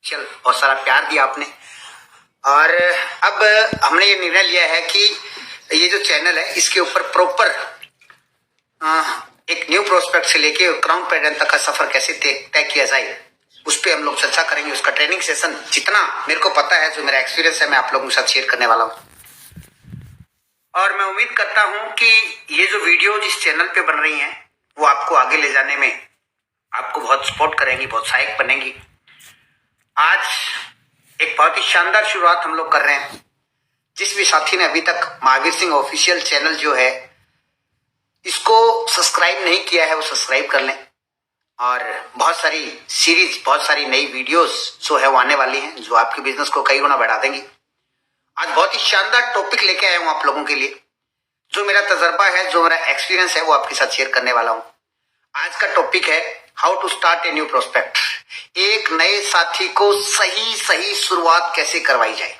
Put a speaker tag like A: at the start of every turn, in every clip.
A: चल बहुत सारा प्यार दिया आपने। और अब हमने ये निर्णय लिया है कि ये जो चैनल है इसके ऊपर प्रॉपर एक न्यू प्रोस्पेक्ट से लेके क्राउन पेटेंट तक का सफर कैसे तय किया जाए उस पर हम लोग चर्चा करेंगे। उसका ट्रेनिंग सेशन जितना मेरे को पता है, जो मेरा एक्सपीरियंस है, मैं आप लोगों के साथ शेयर करने वाला हूँ। और मैं उम्मीद करता हूं कि ये जो वीडियो जिस चैनल पे बन रही हैं वो आपको आगे ले जाने में आपको बहुत सपोर्ट करेंगी, बहुत सहायक बनेंगी। आज एक बहुत ही शानदार शुरुआत हम लोग कर रहे हैं। जिस भी साथी ने अभी तक महावीर सिंह ऑफिशियल चैनल जो है इसको सब्सक्राइब नहीं किया है वो सब्सक्राइब कर लें। और बहुत सारी सीरीज, बहुत सारी नई वीडियोस जो है वो आने वाली हैं जो आपके बिजनेस को कई गुना बढ़ा देंगी। आज बहुत ही शानदार टॉपिक लेके आया हूं आप लोगों के लिए। जो मेरा तजर्बा है, जो मेरा एक्सपीरियंस है वो आपके साथ शेयर करने वाला हूं। आज का टॉपिक है how to start a new prospect. एक नए साथी को सही शुरुआत कैसे करवाई जाए।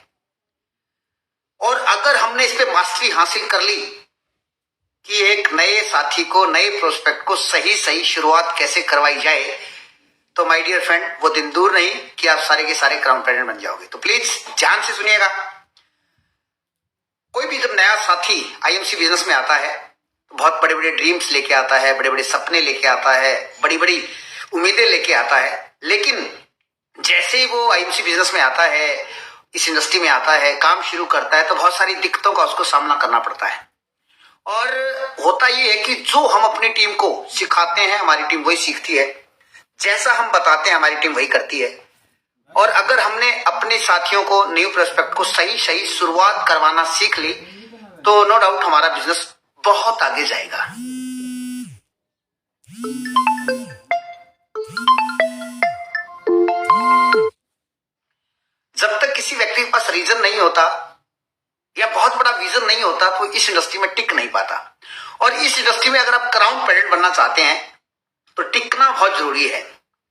A: और अगर हमने इस पे मास्टरी हासिल कर ली कि एक नए साथी को, नए प्रोस्पेक्ट को सही शुरुआत कैसे करवाई जाए, तो माय डियर फ्रेंड वो दिन दूर नहीं कि आप सारे के सारे क्राउन पेटेंट बन जाओगे। तो प्लीज ध्यान से सुनिएगा। कोई भी जब नया साथी आईएमसी बिजनेस में आता है तो बहुत बड़े बड़े ड्रीम्स लेके आता है, बड़े बड़े सपने लेके आता है, बड़ी बड़ी उम्मीदें लेके आता है। लेकिन जैसे ही वो आईएमसी बिजनेस में आता है, इस इंडस्ट्री में आता है, काम शुरू करता है, तो बहुत सारी दिक्कतों का उसको सामना करना पड़ता है। और होता ये है कि जो हम अपनी टीम को सिखाते हैं हमारी टीम वही सीखती है, जैसा हम बताते हैं हमारी टीम वही करती है। और अगर हमने अपने साथियों को, न्यू प्रोस्पेक्ट को सही शुरुआत करवाना सीख ली तो नो डाउट हमारा बिजनेस बहुत आगे जाएगा। जब तक किसी व्यक्ति के पास रीजन नहीं होता या बहुत बड़ा विजन नहीं होता तो इस इंडस्ट्री में टिक नहीं पाता। और इस इंडस्ट्री में अगर आप क्राउन पेटेंट बनना चाहते हैं तो टिकना बहुत जरूरी है।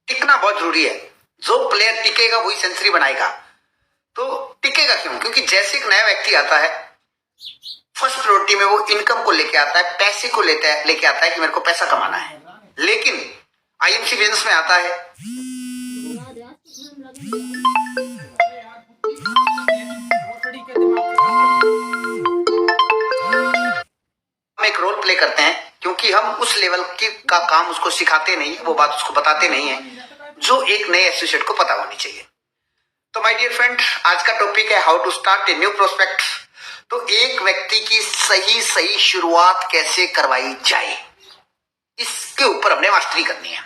A: टिकना बहुत जरूरी है। जो प्लेयर टिकेगा वही सेंचुरी बनाएगा। तो टिकेगा क्यों? क्योंकि जैसे एक नया व्यक्ति आता है, फर्स्ट प्रायोरिटी में वो इनकम को लेके आता है, पैसे को लेके आता है कि मेरे को पैसा कमाना है। लेकिन आईएमसी बिजनेस में आता है हम एक रोल प्ले करते हैं, क्योंकि हम उस लेवल का काम उसको सिखाते नहीं, वो बात उसको बताते नहीं है जो एक नए एसोसिएट को पता होनी चाहिए। तो माय डियर फ्रेंड, आज का टॉपिक है how to start a new prospect. तो एक व्यक्ति की सही शुरुआत कैसे करवाई जाए, इसके ऊपर हमने मास्टरी करनी है।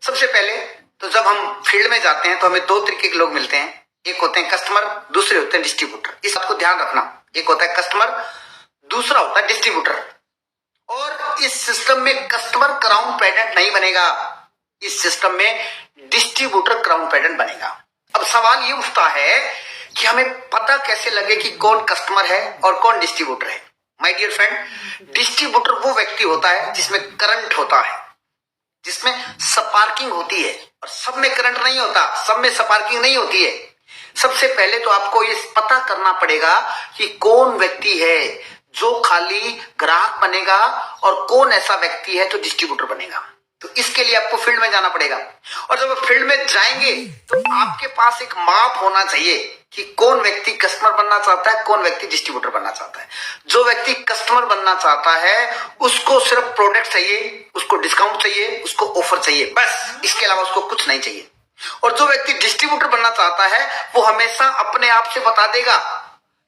A: सबसे पहले तो जब हम फील्ड में जाते हैं तो हमें दो तरीके के लोग मिलते हैं। एक होते हैं कस्टमर, दूसरे होते हैं डिस्ट्रीब्यूटर। इस बात को ध्यान रखना, एक होता है कस्टमर, दूसरा होता है डिस्ट्रीब्यूटर। और इस सिस्टम में कस्टमर क्राउन पेटेंट नहीं बनेगा, इस सिस्टम में डिस्ट्रीब्यूटर क्राउन पेटेंट बनेगा। अब सवाल ये उठता है कि हमें पता कैसे लगे कि कौन कस्टमर है और कौन डिस्ट्रीब्यूटर है। माय डियर फ्रेंड, डिस्ट्रीब्यूटर वो व्यक्ति होता है जिसमें करंट होता है, जिसमें स्पार्किंग होती है। और सब में करंट नहीं होता, सब में स्पार्किंग नहीं होती है। सबसे पहले तो आपको ये पता करना पड़ेगा कि कौन व्यक्ति है जो खाली ग्राहक बनेगा और कौन ऐसा व्यक्ति है जो डिस्ट्रीब्यूटर बनेगा। तो इसके लिए आपको फील्ड में जाना पड़ेगा। और जब आप फील्ड में जाएंगे तो आपके पास एक माप होना चाहिए कि कौन व्यक्ति कस्टमर बनना चाहता है, कौन व्यक्ति डिस्ट्रीब्यूटर बनना चाहता है। जो व्यक्ति कस्टमर बनना चाहता है उसको सिर्फ प्रोडक्ट चाहिए, उसको डिस्काउंट चाहिए, उसको ऑफर चाहिए, बस। इसके अलावा उसको कुछ नहीं चाहिए। और जो व्यक्ति डिस्ट्रीब्यूटर बनना चाहता है वो हमेशा अपने आप से बता देगा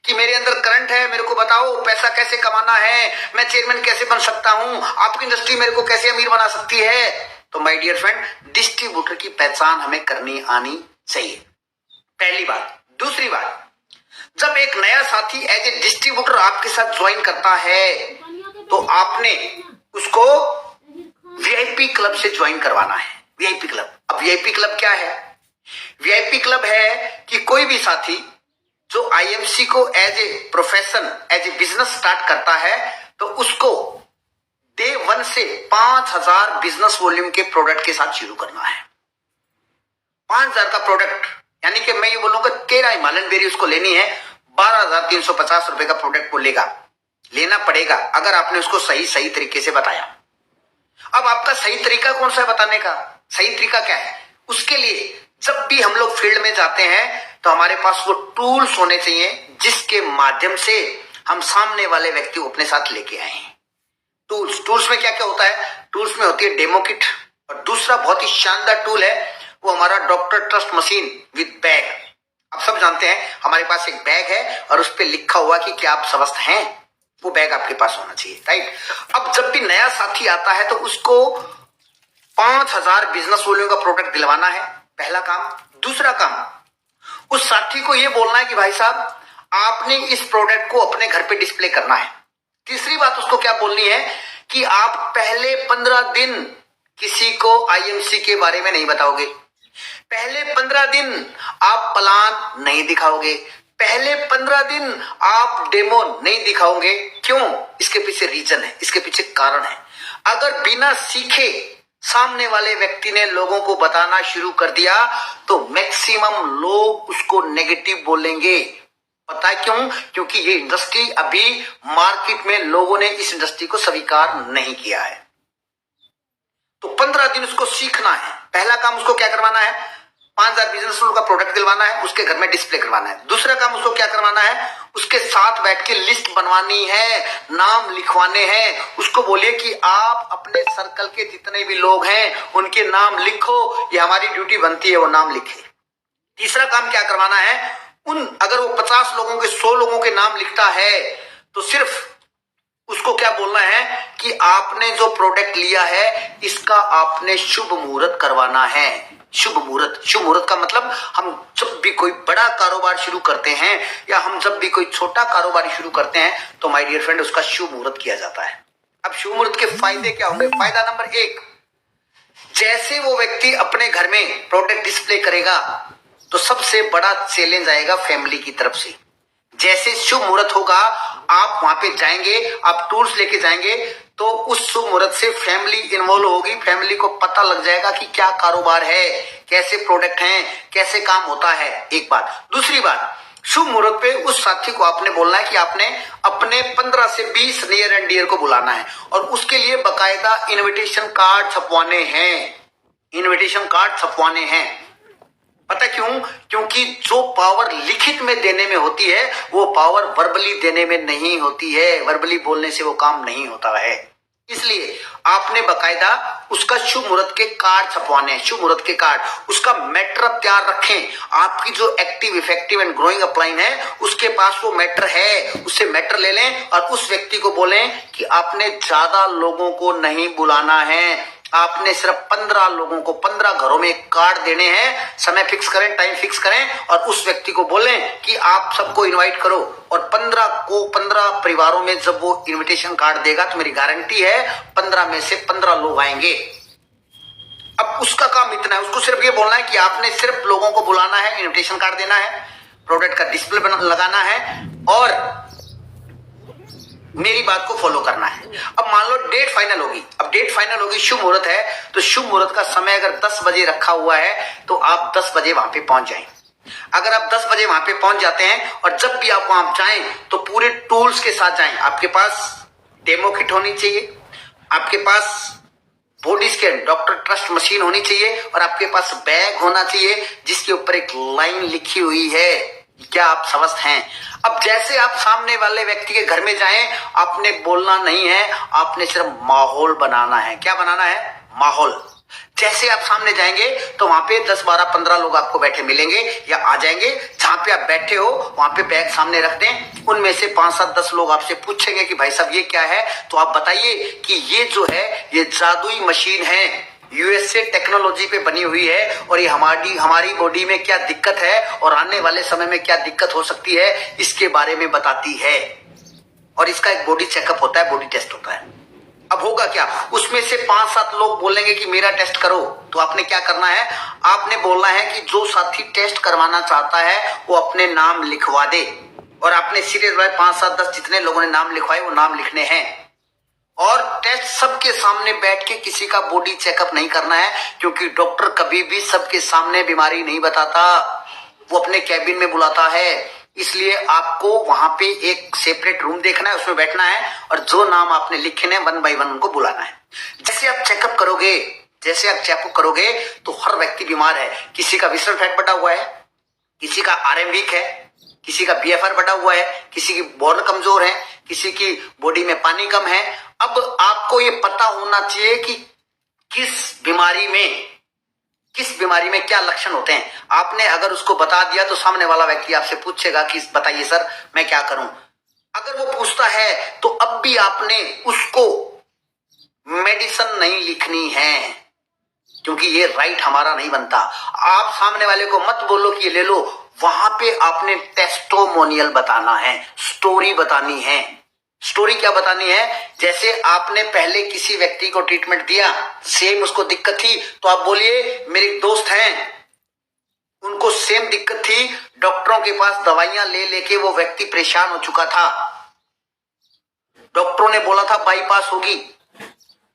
A: कि मेरे अंदर करंट है, मेरे को बताओ पैसा कैसे कमाना है, मैं चेयरमैन कैसे बन सकता हूं, आपकी इंडस्ट्री मेरे को कैसे अमीर बना सकती है। तो माय डियर फ्रेंड, डिस्ट्रीब्यूटर की पहचान हमें करनी आनी चाहिए, पहली बात। दूसरी बात, जब एक नया साथी एज ए डिस्ट्रीब्यूटर आपके साथ ज्वाइन करता है तो आपने उसको वीआईपी क्लब से ज्वाइन करवाना है। वीआईपी क्लब, अब वीआईपी क्लब क्या है? वीआईपी क्लब है कि कोई भी साथी जो आईएमसी को as a profession, as a business start करता है तो उसको डे 1 से 5000 बिजनेस वॉल्यूम के प्रोडक्ट के साथ शुरू करना है। 5000 का प्रोडक्ट, यानी कि मैं ये बोलूंगा तेरा हिमालयन बेरी उसको लेनी है, 12,350 रुपए का प्रोडक्ट वो लेना पड़ेगा अगर आपने उसको सही तरीके से बताया। अब आपका सही तरीका कौन सा है बताने का? सही तरीका क्या है? उसके लिए जब भी हम लोग फील्ड में जाते हैं तो हमारे पास वो टूल्स होने चाहिए जिसके माध्यम से हम सामने वाले व्यक्ति को अपने साथ लेके आए हैं। टूल्स में क्या क्या होता है? टूल्स में होती है डेमो किट, और दूसरा बहुत ही शानदार टूल है वो हमारा doctor trust machine with bag. आप सब जानते हैं हमारे पास एक बैग है और उस पर लिखा हुआ कि क्या आप स्वस्थ हैं, वो बैग आपके पास होना चाहिए, राइट। अब जब भी नया साथी आता है तो उसको 5000 बिजनेस वॉल्यूम का प्रोडक्ट दिलवाना है, पहला काम। दूसरा काम, उस साथी को यह बोलना है कि भाई साहब आपने इस प्रोडक्ट को अपने घर पे डिस्प्ले करना है। तीसरी बात उसको क्या बोलनी है कि आप पहले 15 दिन किसी को आईएमसी के बारे में नहीं बताओगे, पहले 15 दिन आप प्लान नहीं दिखाओगे, पहले 15 दिन आप डेमो नहीं दिखाओगे। क्यों? इसके पीछे रीजन है, इसके पीछे कारण है। अगर बिना सीखे सामने वाले व्यक्ति ने लोगों को बताना शुरू कर दिया तो मैक्सिमम लोग उसको नेगेटिव बोलेंगे। पता है क्यों? क्योंकि ये इंडस्ट्री अभी मार्केट में लोगों ने इस इंडस्ट्री को स्वीकार नहीं किया है। तो 15 दिन उसको सीखना है। पहला काम उसको क्या करवाना है? 5000 बिजनेस का प्रोडक्ट दिलवाना है, उसके घर में डिस्प्ले करवाना है। दूसरा काम उसको क्या करवाना है? उसके साथ बैठ के लिस्ट बनवानी है, नाम लिखवाने हैं। उसको बोलिए कि आप अपने सर्कल के जितने भी लोग हैं उनके नाम लिखो, ये हमारी ड्यूटी बनती है, वो नाम लिखे। तीसरा काम क्या करवाना है? अगर वो 50 लोगों के 100 लोगों के नाम लिखता है तो सिर्फ उसको क्या बोलना है कि आपने जो प्रोडक्ट लिया है इसका आपने शुभ मुहूर्त करवाना है। शुभ मुहूर्त का मतलब हम जब भी कोई बड़ा कारोबार शुरू करते हैं या हम जब भी कोई छोटा कारोबार शुरू करते हैं तो माय डियर फ्रेंड उसका शुभ मुहूर्त किया जाता है। अब शुभ मुहूर्त के फायदे क्या होंगे? फायदा नंबर 1, जैसे वो व्यक्ति अपने घर में प्रोडक्ट डिस्प्ले करेगा तो सबसे बड़ा चैलेंज आएगा फैमिली की तरफ से। जैसे शुभ मुहूर्त होगा आप वहां पे जाएंगे, आप टूल्स लेके जाएंगे तो उस शुभ मुहूर्त से फैमिली इन्वॉल्व होगी। फैमिली को पता लग जाएगा कि क्या कारोबार है, कैसे प्रोडक्ट हैं, कैसे काम होता है। एक बात। दूसरी बात, शुभ मुहूर्त पे उस साथी को आपने बोलना है कि आपने अपने 15 से 20 नियर एंड डियर को बुलाना है और उसके लिए बकायदा इनविटेशन कार्ड छपवाने हैं। इनविटेशन कार्ड छपवाने हैं। पता क्यों? क्योंकि जो पावर लिखित में देने में होती है वो पावर वर्बली देने में नहीं होती है। वर्बली बोलने से वो काम नहीं होता है। इसलिए आपने बकायदा उसका शुभ मुहूर्त के कार्ड छपवाने हैं। शुभ मुहूर्त के कार्ड, उसका मैटर आप तैयार रखें। आपकी जो active, effective and growing upline है उसके पास वो मैटर है, उससे मैटर ले लें और उस व्यक्ति को बोलें कि आपने ज्यादा लोगों को नहीं बुलाना है, आपने सिर्फ 15 लोगों को 15 घरों में एक कार्ड देने हैं। समय फिक्स करें, टाइम फिक्स करें और उस व्यक्ति को बोलें कि आप सबको इनवाइट करो और 15 परिवारों में जब वो इनविटेशन कार्ड देगा तो मेरी गारंटी है 15 में से 15 लोग आएंगे। अब उसका काम इतना है, उसको सिर्फ ये बोलना है कि आपने सिर्फ लोगों को बुलाना है, इनविटेशन कार्ड देना है, प्रोडक्ट का डिस्प्ले लगाना है और मेरी बात को फॉलो करना है। अब मान लो डेट फाइनल होगी। अब डेट फाइनल होगी, शुभ मुहूर्त है तो शुभ मुहूर्त का समय अगर 10 बजे रखा हुआ है तो आप 10 बजे वहां पे पहुंच जाएं। अगर आप 10 बजे वहां पे पहुंच जाते हैं और जब भी आप वहां जाएं तो पूरे टूल्स के साथ जाएं। आपके पास डेमो किट होनी चाहिए, आपके पास body scan doctor trust machine होनी चाहिए और आपके पास बैग होना चाहिए जिसके ऊपर एक लाइन लिखी हुई है, क्या आप स्वस्थ हैं। अब जैसे आप सामने वाले व्यक्ति के घर में जाएं, आपने बोलना नहीं है, आपने सिर्फ माहौल बनाना है। क्या बनाना है? माहौल। जैसे आप सामने जाएंगे तो वहां पे 10, 12, 15 लोग आपको बैठे मिलेंगे या आ जाएंगे। जहां पे आप बैठे हो वहां पे बैग सामने रख दें। उनमें से 5, 7, 10 लोग आपसे पूछेंगे कि भाई साहब ये क्या है, तो आप बताइए कि ये जो है ये जादुई मशीन है, यूएसए टेक्नोलॉजी पे बनी हुई है और ये हमारी बॉडी में क्या दिक्कत है और आने वाले समय में क्या दिक्कत हो सकती है इसके बारे में बताती है। और इसका एक बॉडी चेकअप होता है, बॉडी टेस्ट होता है। अब होगा क्या? उसमें से 5-7 लोग बोलेंगे कि मेरा टेस्ट करो, तो आपने क्या करना है? आपने बोलना है कि जो साथी टेस्ट करवाना चाहता है वो अपने नाम लिखवा दे और आपने सीरियस भाई 5, 7, 10 जितने लोगों ने नाम लिखवाए वो नाम लिखने हैं और टेस्ट सबके सामने बैठ के किसी का बॉडी चेकअप नहीं करना है, क्योंकि डॉक्टर कभी भी सबके सामने बीमारी नहीं बताता, वो अपने कैबिन में बुलाता है। इसलिए आपको वहां पे एक सेपरेट रूम देखना है, उसमें बैठना है और जो नाम आपने लिखे हैं 1 बाय 1 उनको बुलाना है। जैसे आप चेकअप करोगे जैसे आप चेकअप करोगे तो हर व्यक्ति बीमार है। किसी का विसरल फैट बढ़ा हुआ है, किसी का RM वीक है, किसी का BFR बढ़ा हुआ है, किसी की बोन कमजोर है, किसी की बॉडी में पानी कम है। अब आपको ये पता होना चाहिए कि किस बीमारी में क्या लक्षण होते हैं। आपने अगर उसको बता दिया तो सामने वाला व्यक्ति आपसे पूछेगा कि बताइए सर मैं क्या करूं। अगर वो पूछता है तो अब भी आपने उसको मेडिसिन नहीं लिखनी है, क्योंकि ये राइट हमारा नहीं बनता। आप सामने वाले को मत बोलो कि ये ले लो, वहां पे आपने टेस्टिमोनियल बताना है, स्टोरी बतानी है। स्टोरी क्या बतानी है? जैसे आपने पहले किसी व्यक्ति को ट्रीटमेंट दिया, सेम उसको दिक्कत थी, तो आप बोलिए मेरे दोस्त हैं उनको सेम दिक्कत थी, डॉक्टरों के पास दवाइयां ले लेके वो व्यक्ति परेशान हो चुका था, डॉक्टरों ने बोला था बाईपास होगी,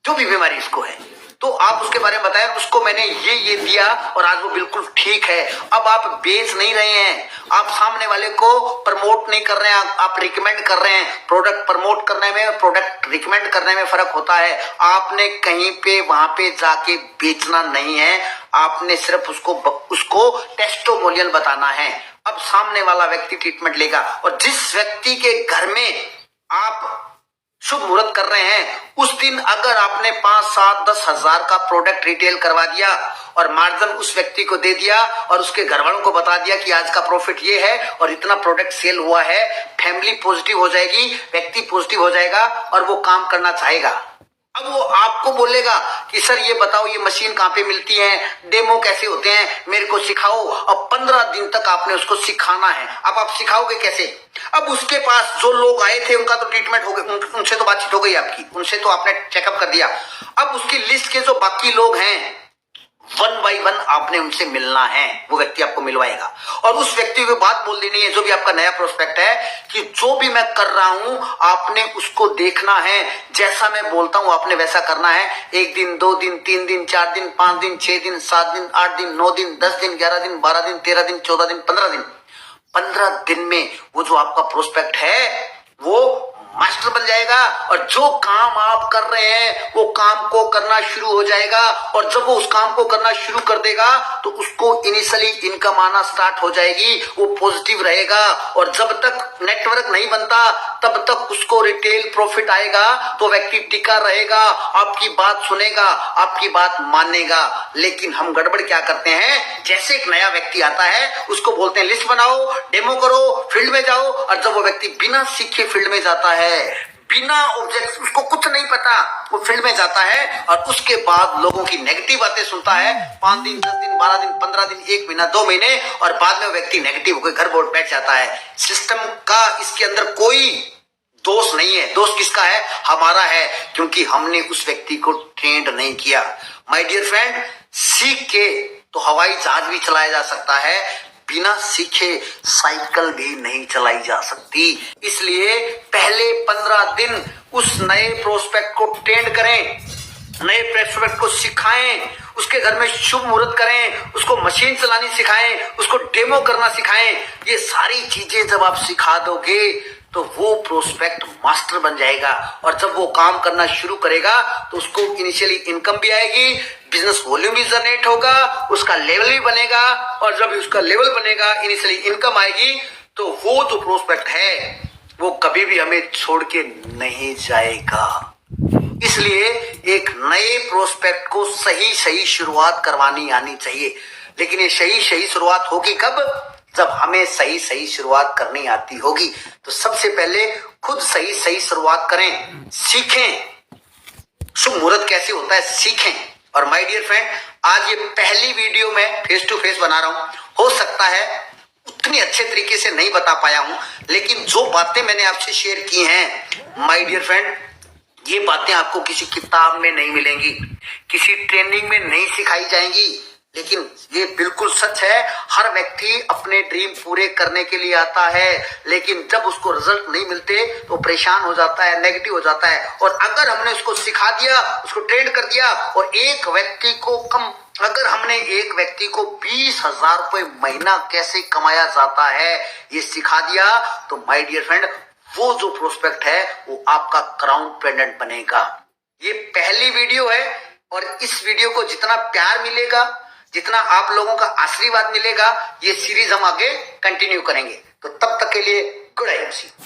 A: जो भी बीमारी इसको है, तो आप उसके बारे में बताया उसको मैंने ये दिया और आज वो बिल्कुल ठीक है। अब आप बेच नहीं रहे हैं, आप सामने वाले को प्रमोट नहीं कर रहे हैं, आप रिकमेंड कर रहे हैं। प्रोडक्ट प्रमोट करने में और प्रोडक्ट रिकमेंड करने में फर्क होता है। आपने कहीं पे वहां पे जाके बेचना नहीं है, आपने सिर्फ उसको टेस्टिमोनियल बताना है। अब सामने वाला व्यक्ति ट्रीटमेंट लेगा, और जिस व्यक्ति के घर में आप शुभ मुहूर्त कर रहे हैं उस दिन अगर आपने 5, 7, 10 हजार का प्रोडक्ट रिटेल करवा दिया और मार्जिन उस व्यक्ति को दे दिया और उसके घर वालों को बता दिया कि आज का प्रॉफिट ये है और इतना प्रोडक्ट सेल हुआ है, फैमिली पॉजिटिव हो जाएगी, व्यक्ति पॉजिटिव हो जाएगा और वो काम करना चाहेगा। अब वो आपको बोलेगा कि सर ये बताओ ये मशीन कहाँ पे मिलती है, डेमो कैसे होते हैं, मेरे को सिखाओ। अब 15 दिन तक आपने उसको सिखाना है। अब आप सिखाओगे कैसे? अब उसके पास जो लोग आए थे उनका तो ट्रीटमेंट हो गया, उनसे तो बातचीत हो गई आपकी, उनसे तो आपने चेकअप कर दिया। अब उसकी लिस्ट के जो बाकी लोग हैं 1 by 1 आपने उनसे मिलना है, वो व्यक्ति आपको मिलवाएगा। और उस व्यक्ति को बात बोल देनी है, जो भी आपका नया प्रोस्पेक्ट है, कि जो भी मैं कर रहा हूं आपने उसको देखना है, जैसा मैं बोलता हूं आपने वैसा करना है। 1 दिन, 2 दिन, 3 दिन, 4 दिन, 5 दिन, 6 दिन, 7 दिन, 8 दिन, 9 दिन, 10 दिन, 11 दिन, 12 दिन, 13 दिन, 14 दिन, 15 दिन। 15 दिन में वो जो आपका प्रोस्पेक्ट है वो मास्टर बन जाएगा, और जो काम आप कर रहे हैं वो काम को करना शुरू हो जाएगा। और जब वो उस काम को करना शुरू कर देगा तो उसको इनिशियली इनकम आना स्टार्ट हो जाएगी, वो पॉजिटिव रहेगा। और जब तक नेटवर्क नहीं बनता तब तक उसको रिटेल प्रॉफिट आएगा, तो व्यक्ति टिका रहेगा, आपकी बात सुनेगा, आपकी बात मानेगा। लेकिन हम गड़बड़ क्या करते हैं, जैसे एक नया व्यक्ति आता है उसको बोलते हैं लिस्ट बनाओ, डेमो करो, फील्ड में जाओ, और जब वो व्यक्ति बिना सीखे फील्ड में जाता है, बिना ऑब्जेक्ट, उसको कुछ नहीं पता, वो फील्ड में जाता है और उसके बाद लोगों की नेगेटिव बातें सुनता है 5 दिन, 10 दिन, 12 दिन, 15 दिन, 1 महीना, 2 महीने, और बाद में वो व्यक्ति नेगेटिव होकर घर बोर्ड बैठ जाता है। सिस्टम का इसके अंदर कोई दोष नहीं है, दोष किसका है? हमारा है, क्योंकि हमने उस व्यक्ति को ट्रेंड नहीं किया। माय डियर फ्रेंड, सीख के तो हवाई जहाज भी चलाया जा सकता है, बिना सीखे साइकिल भी नहीं चलाई जा सकती। इसलिए पहले 15 दिन उस नए प्रोस्पेक्ट को ट्रेंड करें, नए प्रोस्पेक्ट को सिखाएं, उसके घर में शुभ मुहूर्त करें, उसको मशीन चलानी सिखाएं, उसको डेमो करना सिखाएं। ये सारी चीजें जब आप सिखा दोगे तो वो प्रोस्पेक्ट मास्टर बन जाएगा, और जब वो काम करना शुरू करेगा तो उसको इनिशियली इनकम भी आएगी, बिजनेस वॉल्यूम भी जनरेट होगा, उसका लेवल भी बनेगा, और जब उसका लेवल बनेगा, इनिशियली इनकम आएगी, तो वो जो प्रोस्पेक्ट है वो कभी भी हमें छोड़ के नहीं जाएगा। इसलिए एक नए प्रोस्पेक्ट को सही शुरुआत करवानी आनी चाहिए। लेकिन ये सही शुरुआत होगी कब? जब हमें सही शुरुआत करनी आती होगी। तो सबसे पहले खुद सही शुरुआत करें, सीखें, शुभ मुहूर्त कैसे होता है सीखें। और माय डियर फ्रेंड, आज ये पहली वीडियो मैं फेस टू फेस बना रहा हूं, हो सकता है उतनी अच्छे तरीके से नहीं बता पाया हूं, लेकिन जो बातें मैंने आपसे शेयर की हैं माय डियर फ्रेंड, ये बातें आपको किसी किताब में नहीं मिलेंगी, किसी ट्रेनिंग में नहीं सिखाई जाएंगी, लेकिन ये बिल्कुल सच है। हर व्यक्ति अपने ड्रीम पूरे करने के लिए आता है, लेकिन जब उसको रिजल्ट नहीं मिलते तो परेशान हो जाता है, नेगेटिव हो जाता है। और अगर हमने उसको सिखा दिया, उसको ट्रेन कर दिया, और एक व्यक्ति को अगर हमने एक व्यक्ति को 20,000 रुपए महीना कैसे कमाया जाता है ये सिखा दिया, तो माय डियर फ्रेंड, वो जो प्रोस्पेक्ट है वो आपका क्राउन पेंडेंट बनेगा। ये पहली वीडियो है और इस वीडियो को जितना प्यार मिलेगा, जितना आप लोगों का आशीर्वाद मिलेगा, ये सीरीज हम आगे कंटिन्यू करेंगे। तो तब तक के लिए गुड आई एम सी।